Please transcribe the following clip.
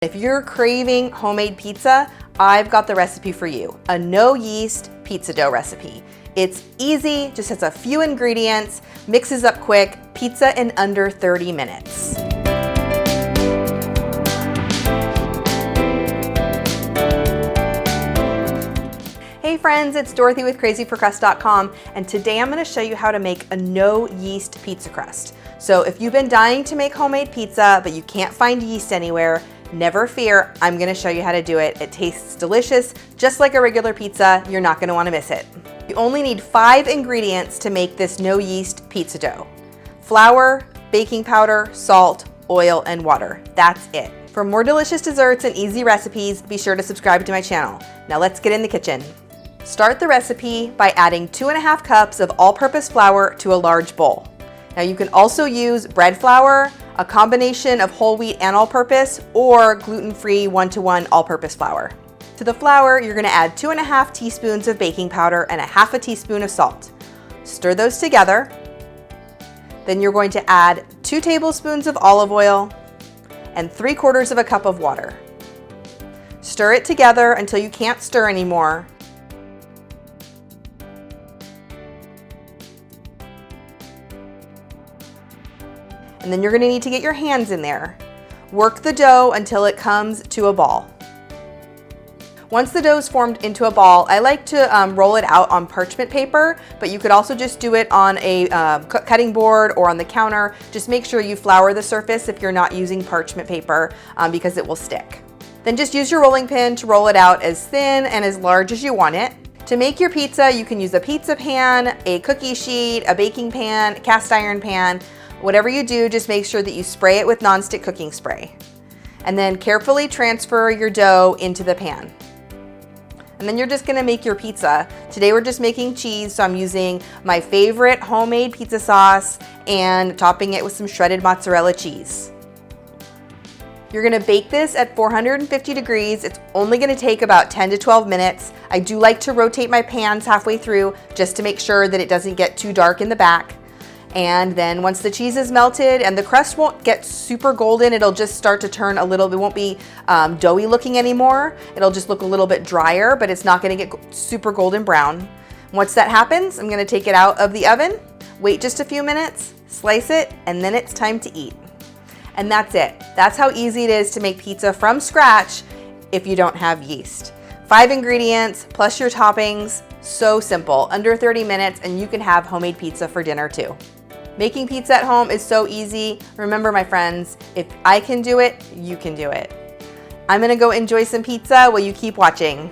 If you're craving homemade pizza, I've got the recipe for you, a no yeast pizza dough recipe. It's easy, just has a few ingredients, mixes up quick, pizza in under 30 minutes. Hey friends, it's Dorothy with crazyforcrust.com, and today I'm going to show you how to make a no yeast pizza crust. So if you've been dying to make homemade pizza but you can't find yeast anywhere, never fear, I'm going to show you how to do it. It tastes delicious, just like a regular pizza. You're not going to want to miss it. You only need 5 ingredients to make this no yeast pizza dough: flour, baking powder, salt, oil, and water. That's it. For more delicious desserts and easy recipes, be sure to subscribe to my channel. Now let's get in the kitchen. Start the recipe by adding 2½ cups of all-purpose flour to a large bowl. Now you can also use bread flour, a combination of whole wheat and all-purpose, or gluten-free 1-to-1 all-purpose flour. To the flour, you're going to add 2½ teaspoons of baking powder and ½ teaspoon of salt. Stir those together. Then you're going to add 2 tablespoons of olive oil and 3/4 cup of water. Stir it together until you can't stir anymore. And then you're going to need to get your hands in there. Work the dough until it comes to a ball. Once the dough is formed into a ball, I like to roll it out on parchment paper, but you could also just do it on a cutting board or on the counter. Just make sure you flour the surface if you're not using parchment paper because it will stick. Then just use your rolling pin to roll it out as thin and as large as you want it. To make your pizza, you can use a pizza pan, a cookie sheet, a baking pan, a cast iron pan. Whatever you do, just make sure that you spray it with nonstick cooking spray. And then carefully transfer your dough into the pan. And then you're just gonna make your pizza. Today we're just making cheese, so I'm using my favorite homemade pizza sauce and topping it with some shredded mozzarella cheese. You're gonna bake this at 450 degrees. It's only gonna take about 10 to 12 minutes. I do like to rotate my pans halfway through just to make sure that it doesn't get too dark in the back. And then once the cheese is melted and the crust won't get super golden, it'll just start to turn a little bit, it won't be doughy looking anymore. It'll just look a little bit drier, but it's not gonna get super golden brown. Once that happens, I'm gonna take it out of the oven, wait just a few minutes, slice it, and then it's time to eat. And that's it. That's how easy it is to make pizza from scratch if you don't have yeast. 5 ingredients plus your toppings, so simple, under 30 minutes, and you can have homemade pizza for dinner too. Making pizza at home is so easy. Remember, my friends, if I can do it, you can do it. I'm gonna go enjoy some pizza while you keep watching.